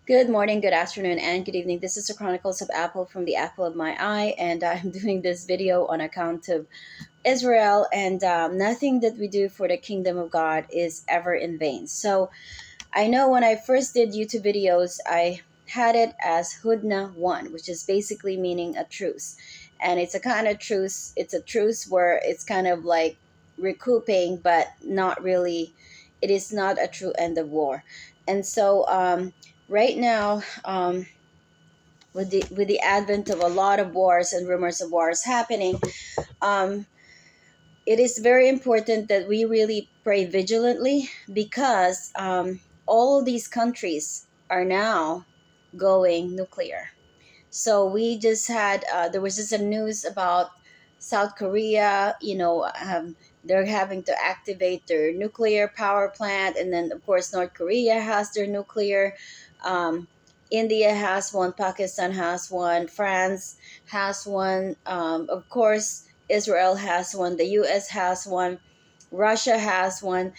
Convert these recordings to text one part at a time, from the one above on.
Good morning, good afternoon, and good evening. This is the Chronicles of Apple from the Apple of My Eye, and I'm doing this video on account of Israel. And nothing that we do for the kingdom of God is ever in vain. So I know when I first did YouTube videos, I had it as Hudna 1, which is basically meaning a truce. And it's a kind of truce, it's a truce where it's kind of like recouping, but not really, it is not a true end of war. And so, right now, with the advent of a lot of wars and rumors of wars happening, um, it is very important that we really pray vigilantly because all of these countries are now going nuclear. So we just had there was just some news about South Korea. They're having to activate their nuclear power plant, and then of course North Korea has their nuclear. Um, India has one, Pakistan has one, France has one. Of course, Israel has one, the U.S. has one, Russia has one,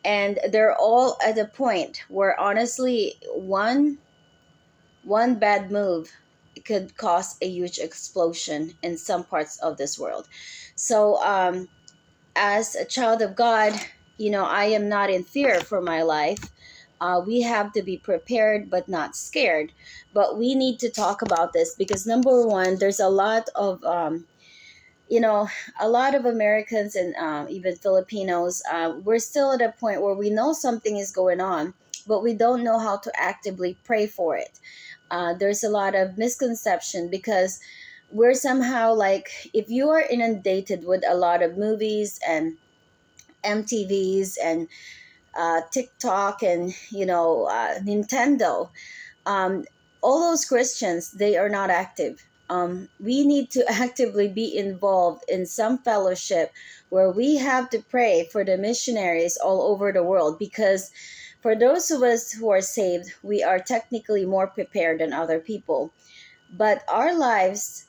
and they're all at a point where honestly, one bad move could cause a huge explosion in some parts of this world. So, as a child of God, I am not in fear for my life. We have to be prepared but not scared. But we need to talk about this because number one, there's you know, a lot of Americans and even Filipinos, we're still at a point where we know something is going on, but we don't know how to actively pray for it. There's a lot of misconception because we're somehow like, if you are inundated with a lot of movies and MTVs and TikTok and Nintendo, um, all those Christians, they are not active. We need to actively be involved in some fellowship where we have to pray for the missionaries all over the world because for those of us who are saved, we are technically more prepared than other people. But our lives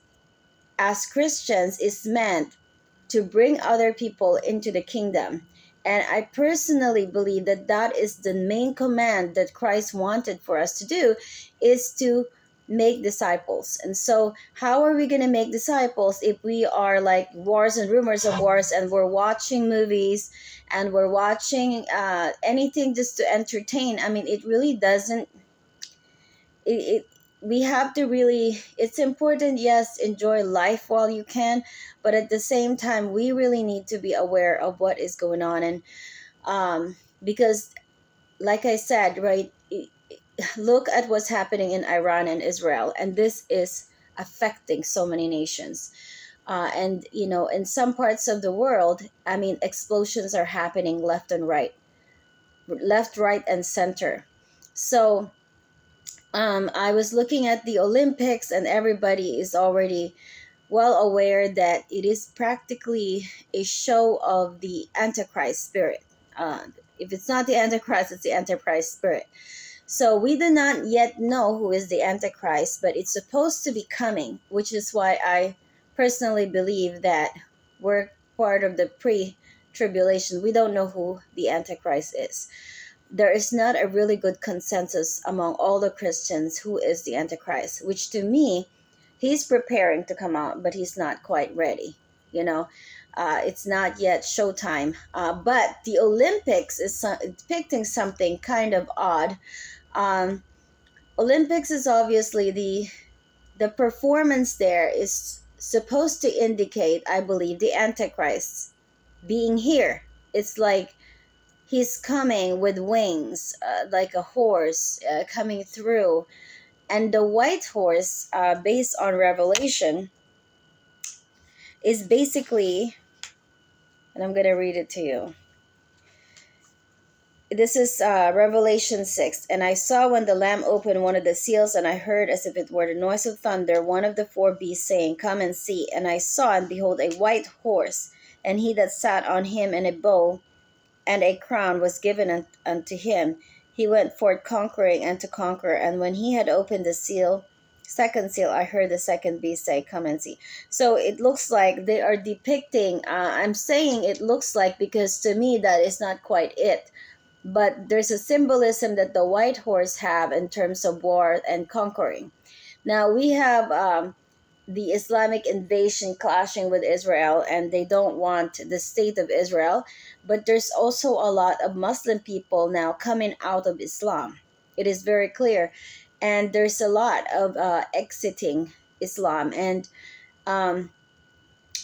as Christians is meant to bring other people into the kingdom. And I personally believe that that is the main command that Christ wanted for us to do is to make disciples. And so how are we going to make disciples if we are like wars and rumors of wars and we're watching movies and we're watching anything just to entertain? I mean, it really doesn't it we have to really, it's important, yes, enjoy life while you can, but at the same time we really need to be aware of what is going on. And because like I said, right, look at what's happening in Iran and Israel, and this is affecting so many nations. And in some parts of the world, I mean, explosions are happening left and right, left, right, and center. So I was looking at the Olympics, and everybody is already well aware that it is practically a show of the Antichrist spirit. If it's not the Antichrist, it's the Antichrist spirit. So we do not yet know who is the Antichrist, but it's supposed to be coming, which is why I personally believe that we're part of the pre-tribulation. We don't know who the Antichrist is. There is not a really good consensus among all the Christians who is the Antichrist, which to me, he's preparing to come out, but he's not quite ready. You know, it's not yet showtime. But the Olympics is depicting something kind of odd. Um, Olympics is obviously the performance there is supposed to indicate, I believe, the Antichrist being here. It's like he's coming with wings, like a horse coming through. And the white horse, based on Revelation, is basically, and I'm going to read it to you. This is Revelation 6. And I saw when the Lamb opened one of the seals, and I heard as if it were the noise of thunder, one of the four beasts saying, "Come and see." And I saw, and behold, a white horse, and he that sat on him, and a bow and a crown was given unto him. He went forth conquering and to conquer. And when he had opened the second seal, I heard the second beast say, "Come and see." So it looks like they are depicting, I'm saying it looks like because to me that is not quite it. but there's a symbolism that the white horse have in terms of war and conquering. Now we have the Islamic invasion clashing with Israel, and they don't want the state of Israel. But there's also a lot of Muslim people now coming out of Islam. It is very clear. And there's a lot of exiting Islam. And um,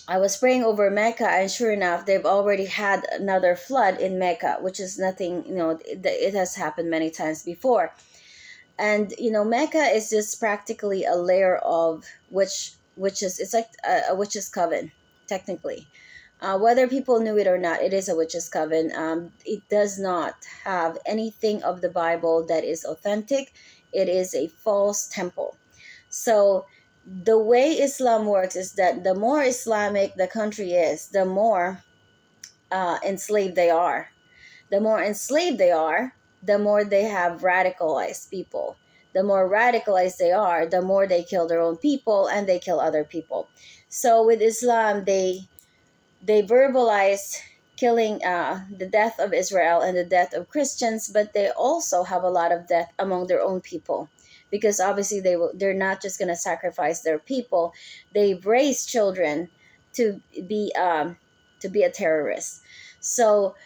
I was praying over Mecca, and sure enough, they've already had another flood in Mecca, which is nothing, it has happened many times before. And Mecca is just practically a layer of witches. It's like a witch's coven, technically. Whether people knew it or not, it is a witch's coven. It does not have anything of the Bible that is authentic. It is a false temple. So the way Islam works is that the more Islamic the country is, the more enslaved they are. The more enslaved they are, the more they have radicalized people. The more radicalized they are, the more they kill their own people and they kill other people. So with Islam, they verbalize killing the death of Israel and the death of Christians, but they also have a lot of death among their own people, because obviously they're not just going to sacrifice their people. They've raised children to be a terrorist. So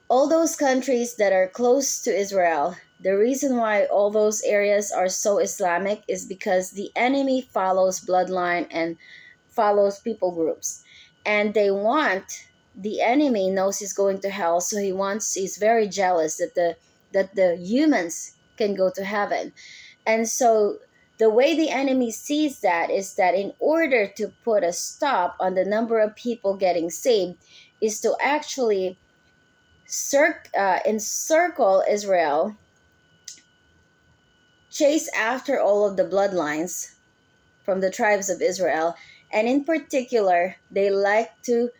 all those countries that are close to Israel, the reason why all those areas are so Islamic is because the enemy follows bloodline and follows people groups. And the enemy knows he's going to hell, so he's very jealous that the humans can go to heaven. And so the way the enemy sees that is that in order to put a stop on the number of people getting saved is to actually encircle Israel, chase after all of the bloodlines from the tribes of Israel, and in particular, they like to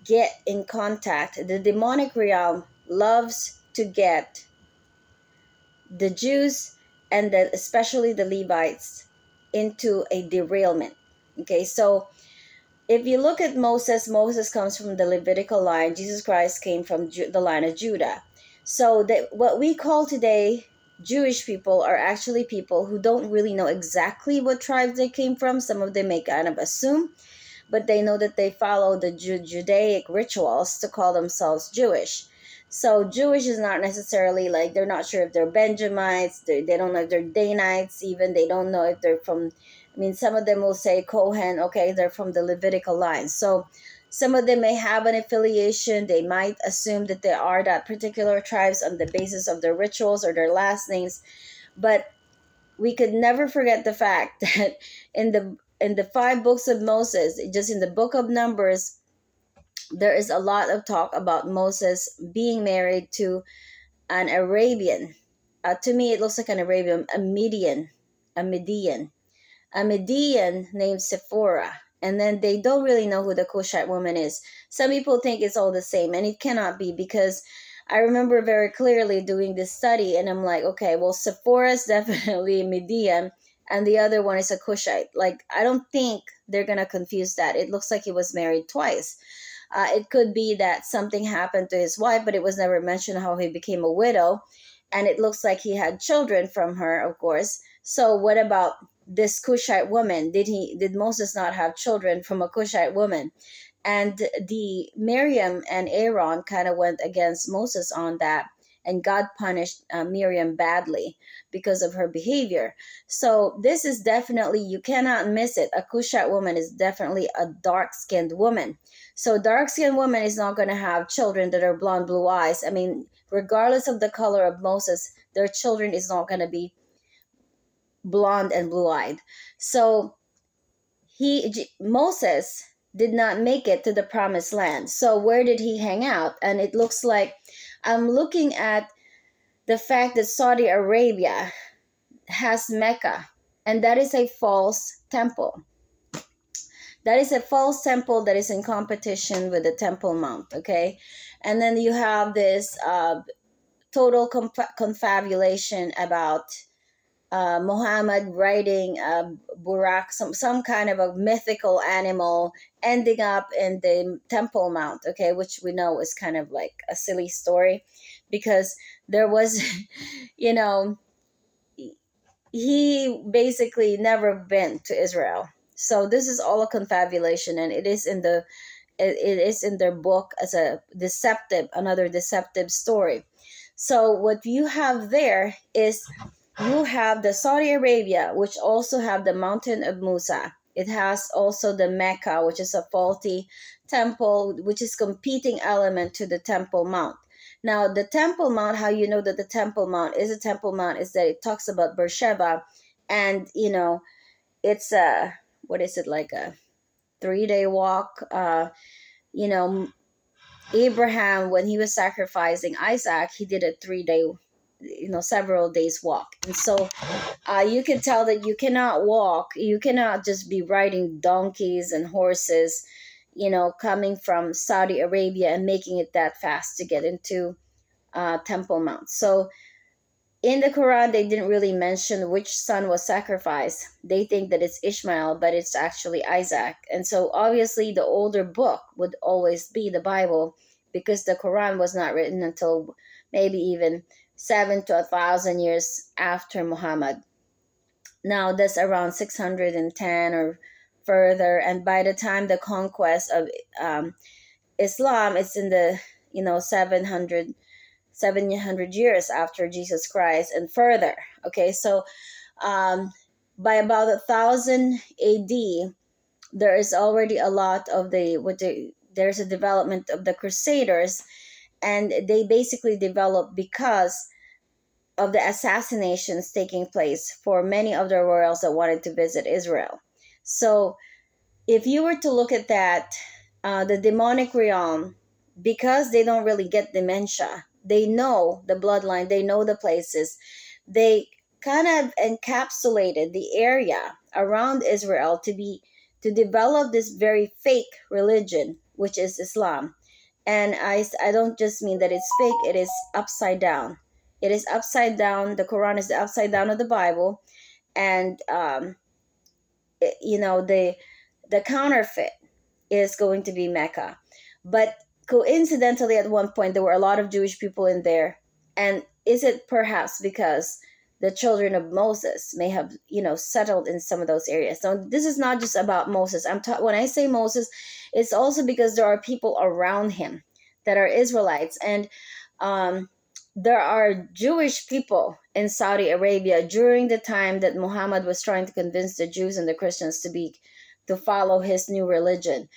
get in contact. The demonic realm loves to get the Jews and especially the Levites into a derailment. Okay, so if you look at Moses comes from the Levitical line. Jesus Christ came from the line of Judah. So that what we call today Jewish people are actually people who don't really know exactly what tribes they came from. Some of them may kind of assume, but they know that they follow the Judaic rituals to call themselves Jewish. So Jewish is not necessarily like they're not sure if they're Benjamites. They don't know if they're Danites. Even they don't know if they're from. I mean, some of them will say Kohen. Okay, they're from the Levitical line. So some of them may have an affiliation. They might assume that they are that particular tribes on the basis of their rituals or their last names. But we could never forget the fact that in the five books of Moses, just in the book of Numbers, there is a lot of talk about Moses being married to an Arabian. To me, it looks like an Arabian, a Median, a Median named Sephora. And then they don't really know who the Cushite woman is. Some people think it's all the same, and it cannot be, because I remember very clearly doing this study, and I'm like, okay, well, Sephora is definitely Median, and the other one is a Cushite. Like, I don't think they're going to confuse that. It looks like he was married twice. It could be that something happened to his wife, but it was never mentioned how he became a widow. And it looks like he had children from her, of course. So what about this Cushite woman? Did Moses not have children from a Cushite woman? And the Miriam and Aaron kind of went against Moses on that, and God punished Miriam badly because of her behavior. So this is definitely, you cannot miss it. A Cushite woman is definitely a dark-skinned woman. So dark-skinned woman is not going to have children that are blonde, blue eyes. I mean, regardless of the color of Moses, their children is not going to be blonde and blue-eyed. So Moses did not make it to the promised land. So where did he hang out? And it looks like I'm looking at the fact that Saudi Arabia has Mecca, and that is a false temple. That is a false temple that is in competition with the Temple Mount, okay? And then you have this total confabulation about Muhammad riding Burak, some kind of a mythical animal, ending up in the Temple Mount, okay, which we know is kind of like a silly story, because there was, you know, he basically never been to Israel. So this is all a confabulation, and it is in their book as a deceptive, another deceptive story. So what you have there is you have the Saudi Arabia, which also have the mountain of Musa. It has also the Mecca, which is a faulty temple, which is competing element to the Temple Mount. Now, the Temple Mount, how you know that the Temple Mount is a Temple Mount is that it talks about Beersheba, and it's a, what is it, like a 3 day walk. You know, Abraham, when he was sacrificing Isaac, he did a 3 day, several days walk. And so you can tell that you cannot walk, you cannot just be riding donkeys and horses, coming from Saudi Arabia and making it that fast to get into Temple Mount. So in the Quran, they didn't really mention which son was sacrificed. They think that it's Ishmael, but it's actually Isaac. And so obviously the older book would always be the Bible, because the Quran was not written until maybe even 7 to 1,000 years after Muhammad. Now that's around 610 or further. And by the time the conquest of Islam, it's in the 700 years after Jesus Christ and further. Okay, so by about 1,000 AD, there is already a lot of there's a development of the Crusaders, and they basically developed because of the assassinations taking place for many of the royals that wanted to visit Israel. So if you were to look at that, the demonic realm, because they don't really get dementia, they know the bloodline, they know the places, they kind of encapsulated the area around Israel to develop this very fake religion, which is Islam. And I don't just mean that it's fake, it is upside down. It is upside down. The Quran is the upside down of the Bible. And the counterfeit is going to be Mecca. But coincidentally, at one point, there were a lot of Jewish people in there. And is it perhaps because the children of Moses may have, settled in some of those areas? So this is not just about Moses. When I say Moses, it's also because there are people around him that are Israelites. And there are Jewish people in Saudi Arabia during the time that Muhammad was trying to convince the Jews and the Christians to follow his new religion.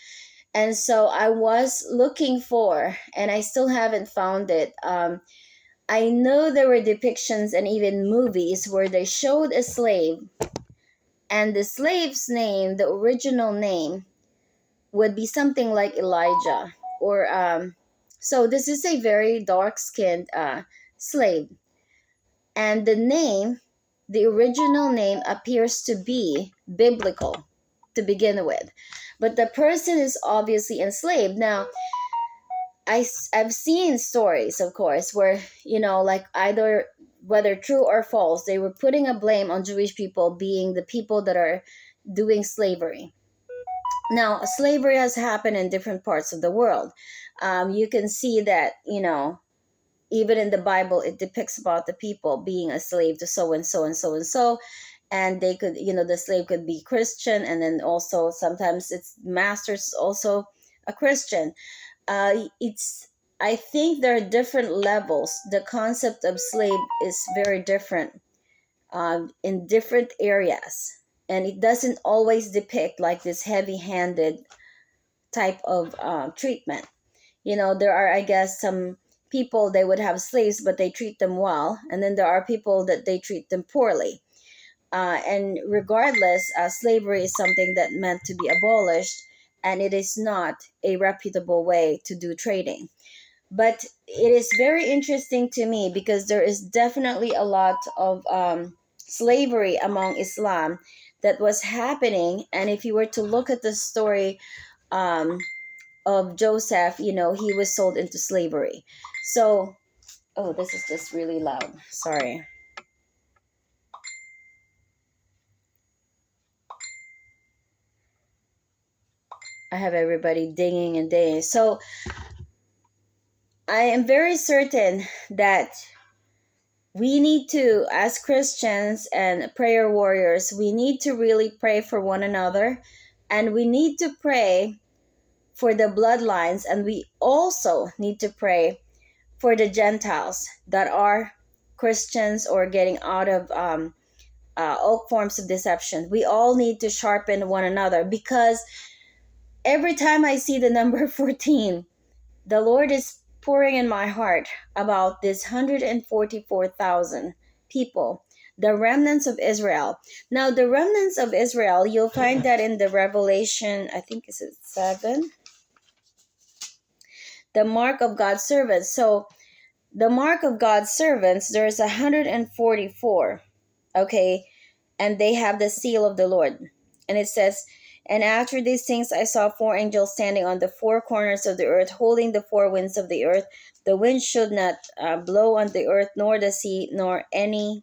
And so I was looking for, and I still haven't found it. I know there were depictions and even movies where they showed a slave, and the slave's name, the original name, would be something like Elijah. Or so this is a very dark skinned slave. And the original name appears to be biblical to begin with. But the person is obviously enslaved. Now, I've seen stories, of course, where, like either whether true or false, they were putting a blame on Jewish people being the people that are doing slavery. Now, slavery has happened in different parts of the world. You can see that, even in the Bible, it depicts about the people being a slave to so and so and so and so. And they could, the slave could be Christian, and then also sometimes its master's also a Christian. It's I think there are different levels. The concept of slave is very different in different areas, and it doesn't always depict like this heavy-handed type of treatment. There are, I guess, some people they would have slaves, but they treat them well, and then there are people that they treat them poorly. And regardless, slavery is something that meant to be abolished, and it is not a reputable way to do trading. But it is very interesting to me because there is definitely a lot of slavery among Islam that was happening. And if you were to look at the story um, of Joseph, he was sold into slavery. So, oh, this is just really loud. Sorry. I have everybody dinging and dinging. So I am very certain that we need to, as Christians and prayer warriors, we need to really pray for one another, and we need to pray for the bloodlines, and we also need to pray for the Gentiles that are Christians or getting out of all forms of deception. We all need to sharpen one another, because every time I see the number 14, the Lord is pouring in my heart about this 144,000 people, the remnants of Israel. Now, the remnants of Israel, you'll find that in the Revelation, I think is it 7, the mark of God's servants. So, the mark of God's servants, there's 144, okay, and they have the seal of the Lord. And it says, and after these things I saw four angels standing on the four corners of the earth, holding the four winds of the earth. The wind should not blow on the earth, nor the sea, nor on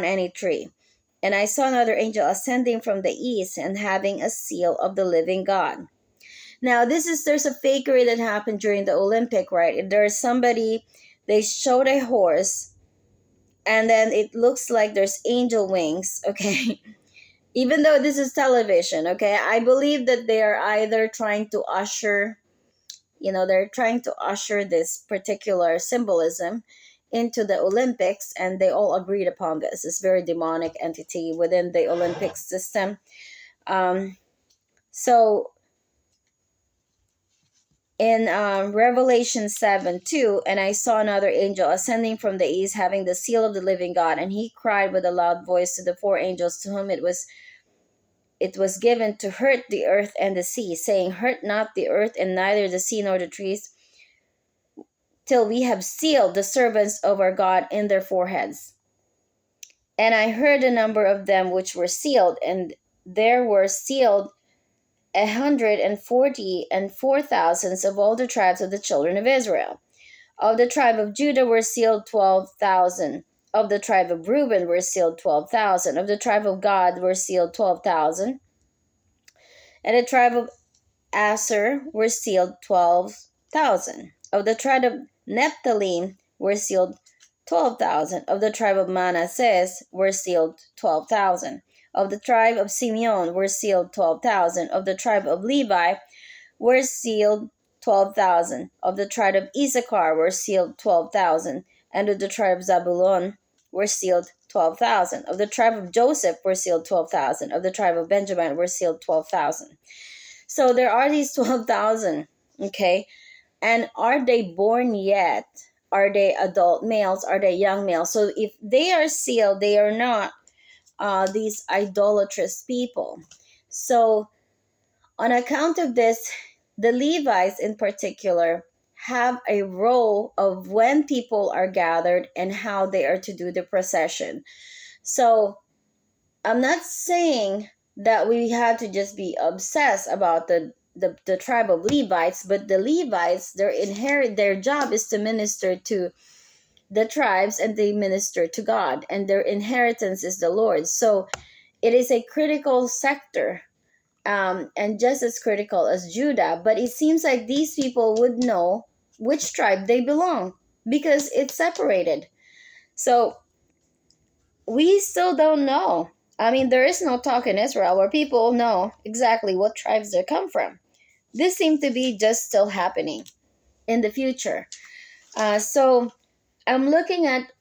any tree. And I saw another angel ascending from the east, and having a seal of the living God. Now, there's a fakery that happened during the Olympic, right? There's somebody, they showed a horse, and then it looks like there's angel wings, okay? Even though this is television, okay? I believe that they are either trying to usher, they're trying to usher this particular symbolism into the Olympics, and they all agreed upon this. It's very demonic entity within the Olympic system. So in Revelation 7:2, and I saw another angel ascending from the east, having the seal of the living God, and he cried with a loud voice to the four angels to whom it was given to hurt the earth and the sea, saying, hurt not the earth, and neither the sea nor the trees, till we have sealed the servants of our God in their foreheads. And I heard the number of them which were sealed, and there were sealed 144,000 of all the tribes of the children of Israel. Of the tribe of Judah were sealed 12,000. Of the tribe of Reuben were sealed 12,000. Of the tribe of Gad were sealed 12,000. And the tribe of Asher were sealed 12,000. Of the tribe of Naphtali were sealed 12,000. Of the tribe of Manasseh were sealed 12,000. Of the tribe of Simeon were sealed 12,000. Of the tribe of Levi were sealed 12,000. Of the tribe of Issachar were sealed 12,000. And of the tribe of Zabulon were sealed 12,000. Of the tribe of Joseph were sealed 12,000. Of the tribe of Benjamin were sealed 12,000. So there are these 12,000, okay? And are they born yet? Are they adult males? Are they young males? So if they are sealed, they are not these idolatrous people. So on account of this, the Levites in particular have a role of when people are gathered and how they are to do the procession. So I'm not saying that we have to just be obsessed about the tribe of Levites, but the Levites, their job is to minister to the tribes, and they minister to God, and their inheritance is the Lord. So it is a critical sector, and just as critical as Judah. But it seems like these people would know which tribe they belong, because it's separated. So we still don't know. I mean, there is no talk in Israel where people know exactly what tribes they come from. This seems to be just still happening in the future. So I'm looking at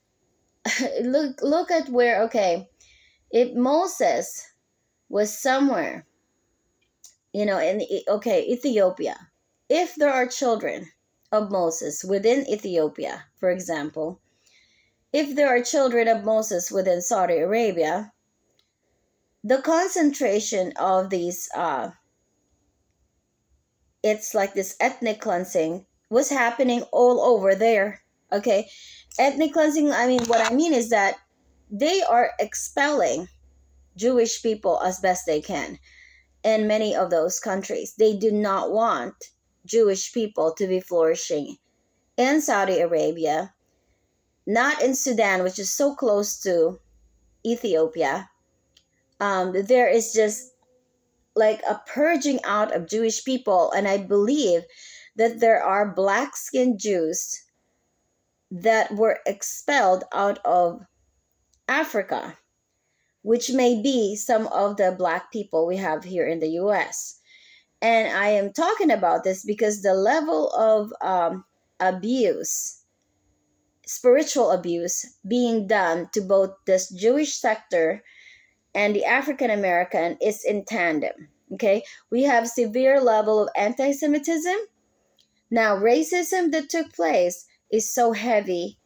look at where, okay, if Moses was somewhere, in Ethiopia, if there are children of Moses within Ethiopia, for example, if there are children of Moses within Saudi Arabia, the concentration of these it's like this ethnic cleansing was happening all over there. Okay, ethnic cleansing, I mean, what I mean is that they are expelling Jewish people as best they can in many of those countries. They do not want Jewish people to be flourishing in Saudi Arabia, not in Sudan, which is so close to Ethiopia. There is just like a purging out of Jewish people, and I believe that there are black skinned Jews that were expelled out of Africa, which may be some of the black people we have here in the US. And I am talking about this because the level of abuse, spiritual abuse, being done to both this Jewish sector and the African American is in tandem. Okay, we have severe level of anti-Semitism. Now, racism that took place is so heavy,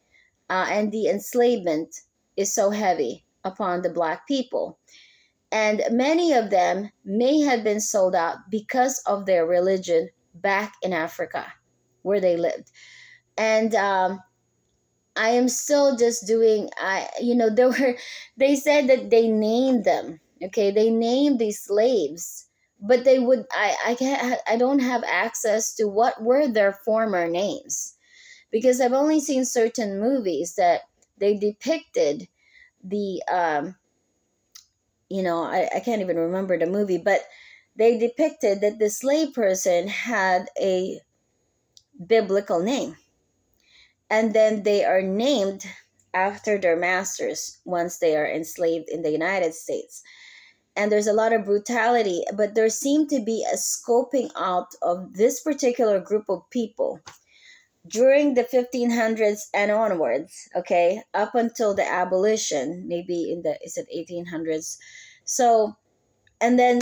and the enslavement is so heavy upon the black people. And many of them may have been sold out because of their religion back in Africa where they lived. And I am still just doing, there were, they said that they named them. Okay, they named these slaves, but they would, I can't, I don't have access to what were their former names, because I've only seen certain movies that they depicted the, I can't even remember the movie, but they depicted that the slave person had a biblical name, and then they are named after their masters once they are enslaved in the United States. And there's a lot of brutality, but there seemed to be a scoping out of this particular group of people during the 1500s and onwards, okay, up until the abolition, maybe in the, is it 1800s? So, and then,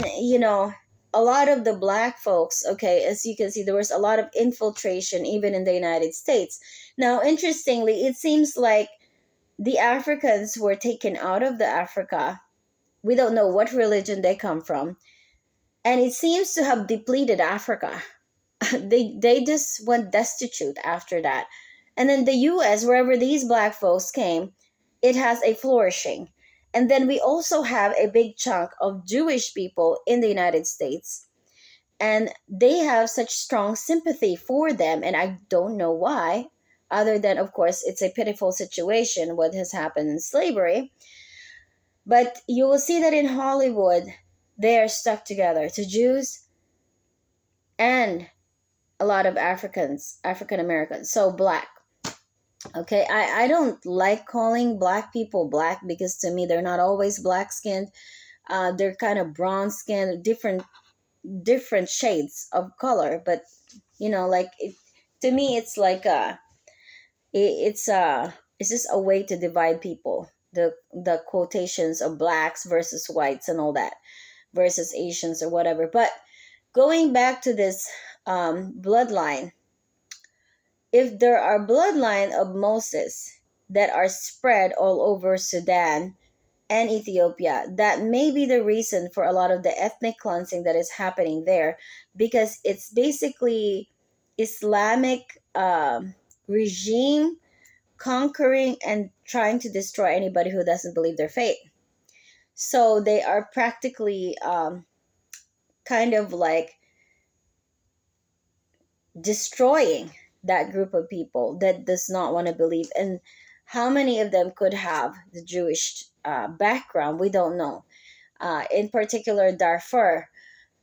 a lot of the black folks, okay, as you can see, there was a lot of infiltration even in the United States. Now, interestingly, it seems like the Africans were taken out of the Africa. We don't know what religion they come from. And it seems to have depleted Africa. They just went destitute after that. And then the US, wherever these black folks came, it has a flourishing. And then we also have a big chunk of Jewish people in the United States. And they have such strong sympathy for them. And I don't know why, other than, of course, it's a pitiful situation, what has happened in slavery. But you will see that in Hollywood, they are stuck together, to Jews and a lot of African Americans, so black. Okay, I don't like calling black people black, because to me they're not always black skinned. They're kind of bronze skinned, different shades of color. But like to me, it's like it's just a way to divide people. The quotations of blacks versus whites and all that, versus Asians or whatever. But going back to this bloodline, if there are bloodline of Moses that are spread all over Sudan and Ethiopia, that may be the reason for a lot of the ethnic cleansing that is happening there, because it's basically Islamic regime conquering and trying to destroy anybody who doesn't believe their faith. So they are practically kind of like destroying that group of people that does not want to believe. And how many of them could have the Jewish background? We don't know. In particular, Darfur.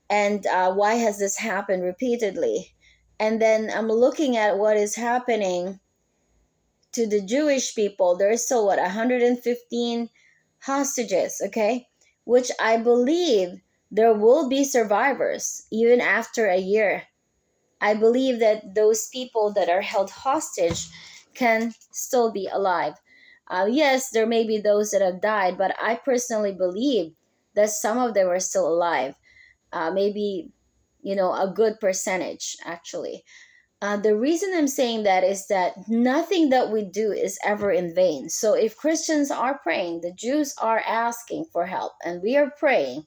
And why has this happened repeatedly? And then I'm looking at what is happening to the Jewish people. There's still 115 hostages, okay? Which I believe there will be survivors even after a year. I believe that those people that are held hostage can still be alive. Yes, there may be those that have died, but I personally believe that some of them are still alive. Maybe, a good percentage, actually. The reason I'm saying that is that nothing that we do is ever in vain. So if Christians are praying, the Jews are asking for help, and we are praying,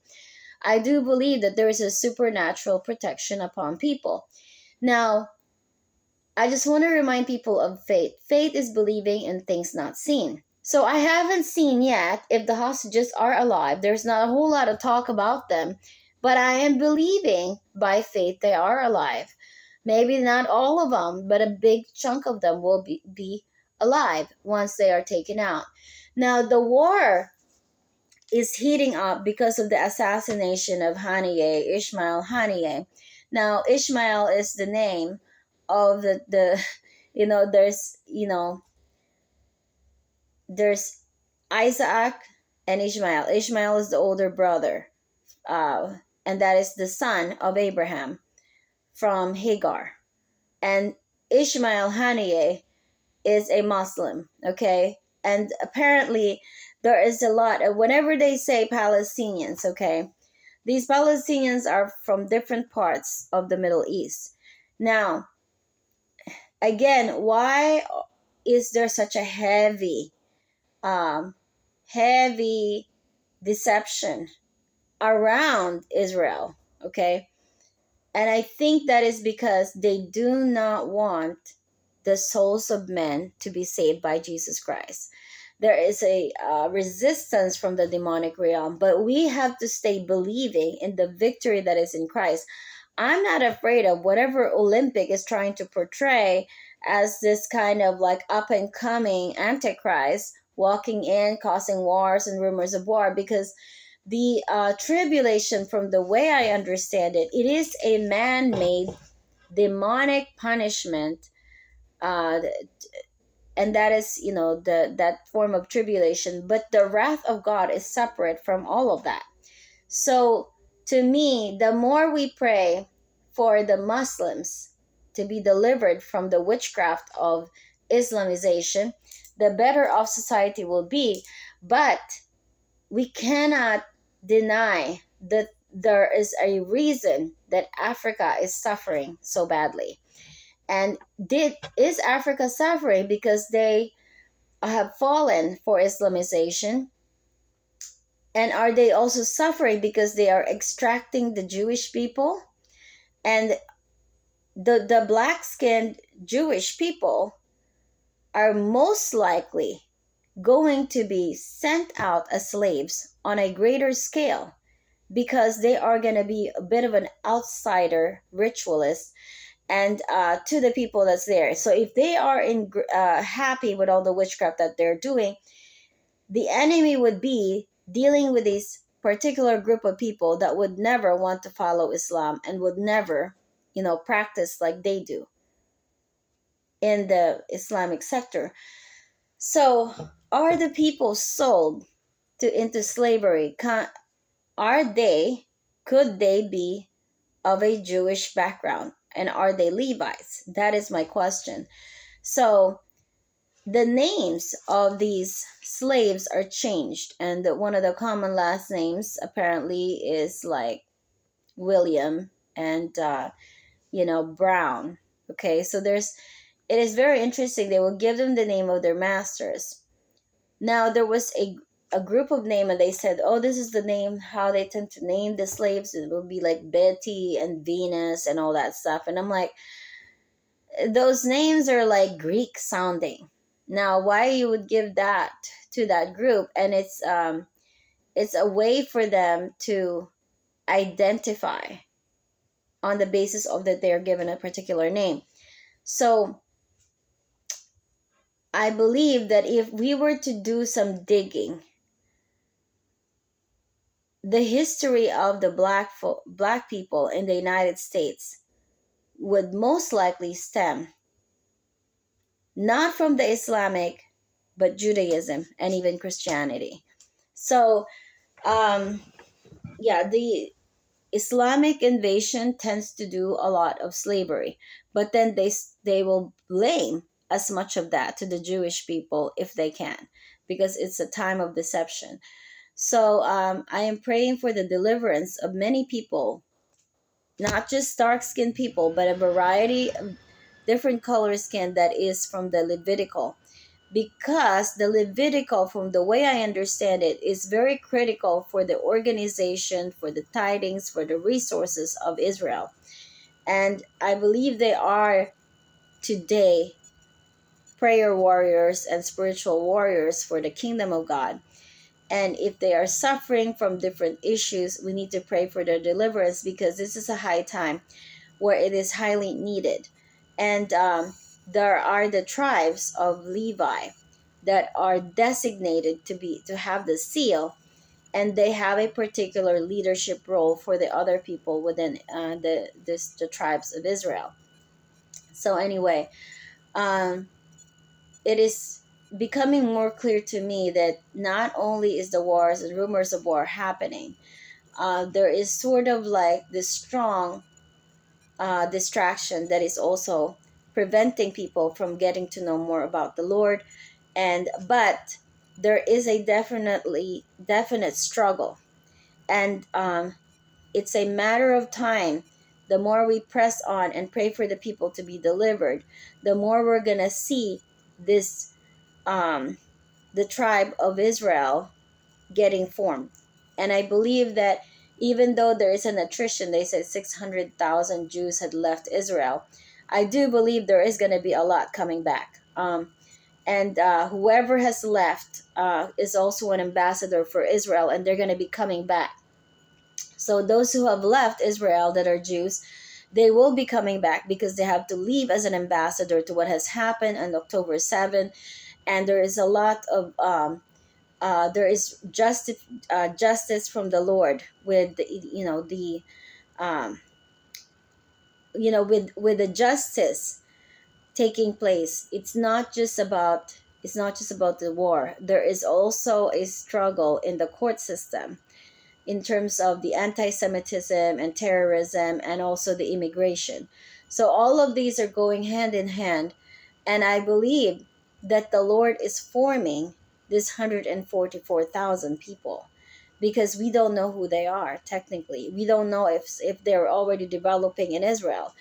I do believe that there is a supernatural protection upon people. Now, I just want to remind people of faith. Faith is believing in things not seen. So I haven't seen yet if the hostages are alive. There's not a whole lot of talk about them, but I am believing by faith they are alive. Maybe not all of them, but a big chunk of them will be alive once they are taken out. Now, the war is heating up because of the assassination of Ishmael Haniyeh. Now, Ishmael is the name of the there's Isaac and Ishmael. Ishmael is the older brother, and that is the son of Abraham from Hagar. And Ishmael Haniyeh is a Muslim, okay? And apparently there is a lot of, whenever they say Palestinians, okay, these Palestinians are from different parts of the Middle East. Now, again, why is there such a um, heavy deception around Israel? Okay, and I think that is because they do not want the souls of men to be saved by Jesus Christ. There is a resistance from the demonic realm, but we have to stay believing in the victory that is in Christ. I'm not afraid of whatever Olympic is trying to portray as this kind of like up and coming antichrist walking in, causing wars and rumors of war, because the tribulation, from the way I understand it, it is a man made demonic punishment. Uh, and that is, that form of tribulation, but the wrath of God is separate from all of that. So to me, the more we pray for the Muslims to be delivered from the witchcraft of Islamization, the better off society will be. But we cannot deny that there is a reason that Africa is suffering so badly. And is Africa suffering because they have fallen for Islamization? And are they also suffering because they are extracting the Jewish people? And the black skinned Jewish people are most likely going to be sent out as slaves on a greater scale, because they are going to be a bit of an outsider ritualist and to the people that's there. So if they are happy with all the witchcraft that they're doing, the enemy would be dealing with this particular group of people that would never want to follow Islam and would never, practice like they do in the Islamic sector. So are the people sold into slavery? Could they be of a Jewish background? And are they Levites? That is my question. So the names of these slaves are changed, and one of the common last names apparently is like William and Brown. Okay, so it is very interesting. They will give them the name of their masters. Now there was a group of name, and they said, oh, this is the name, how they tend to name the slaves. It will be like Betty and Venus and all that stuff. And I'm like, those names are like Greek sounding. Now, why you would give that to that group? And it's a way for them to identify on the basis of that they're given a particular name. So I believe that if we were to do some digging, the history of the black people in the United States would most likely stem not from the Islamic, but Judaism and even Christianity. So, yeah, the Islamic invasion tends to do a lot of slavery, but then they will blame as much of that to the Jewish people if they can, because it's a time of deception. So I am praying for the deliverance of many people, not just dark skinned people, but a variety of different color skin that is from the Levitical. Because the Levitical, from the way I understand it, is very critical for the organization, for the tidings, for the resources of Israel. And I believe they are today prayer warriors and spiritual warriors for the kingdom of God. And if they are suffering from different issues, we need to pray for their deliverance, because this is a high time where it is highly needed. And there are the tribes of Levi that are designated to have the seal, and they have a particular leadership role for the other people within the tribes of Israel. So anyway, um, it is becoming more clear to me that not only is the wars and rumors of war happening, there is sort of like this strong distraction that is also preventing people from getting to know more about the Lord. And but there is a definite struggle, and it's a matter of time. The more we press on and pray for the people to be delivered, the more we're gonna see this um, the tribe of Israel getting formed. And I believe that even though there is an attrition, they said 600,000 Jews had left Israel. I do believe there is going to be a lot coming back. And whoever has left is also an ambassador for Israel, and they're going to be coming back. So those who have left Israel that are Jews, they will be coming back because they have to leave as an ambassador to what has happened on October 7th. And there is a lot of there is justice from the Lord with the, um, with the justice taking place. It's not just about the war. There is also a struggle in the court system in terms of the anti-Semitism and terrorism and also the immigration. So all of these are going hand in hand, and I believe that the Lord is forming this 144,000 people because we don't know who they are technically. We don't know if they're already developing in Israel,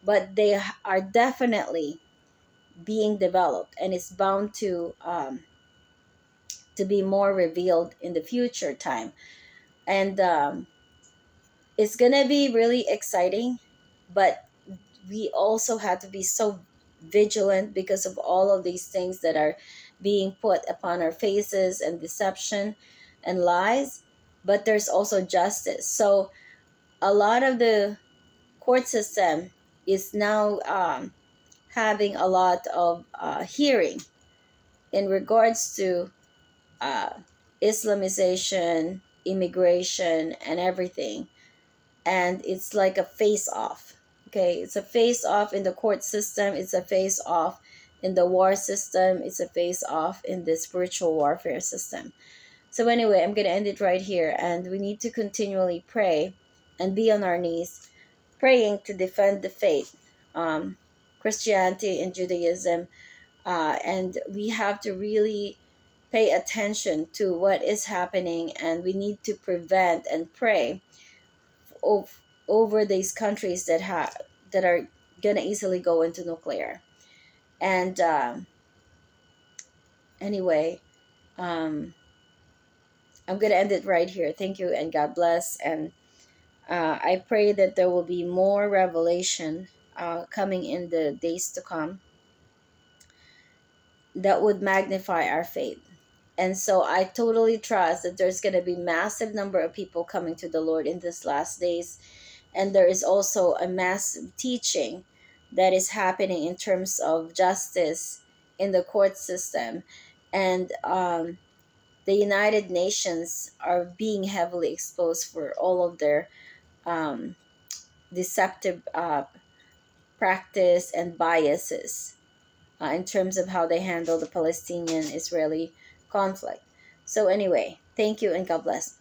but they are definitely being developed, and it's bound to be more revealed in the future time. And it's gonna be really exciting, but we also have to be so vigilant because of all of these things that are being put upon our faces, and deception and lies. But there's also justice. So a lot of the court system is now having a lot of hearing in regards to uh, Islamization, immigration, and everything. And it's like a face off. Okay, it's a face off in the court system, it's a face off in the war system, it's a face off in the spiritual warfare system. So anyway, I'm going to end it right here, and we need to continually pray and be on our knees praying to defend the faith, um, Christianity and Judaism. And we have to really pay attention to what is happening, and we need to prevent and pray over these countries that are gonna easily go into nuclear. And anyway, um, I'm gonna end it right here. Thank you, and God bless. And I pray that there will be more revelation coming in the days to come that would magnify our faith. And so I totally trust that there's going to be massive number of people coming to the Lord in this last days. And there is also a massive teaching that is happening in terms of justice in the court system. And the United Nations are being heavily exposed for all of their um, deceptive practice and biases in terms of how they handle the Palestinian Israeli conflict. So, anyway, thank you and God bless.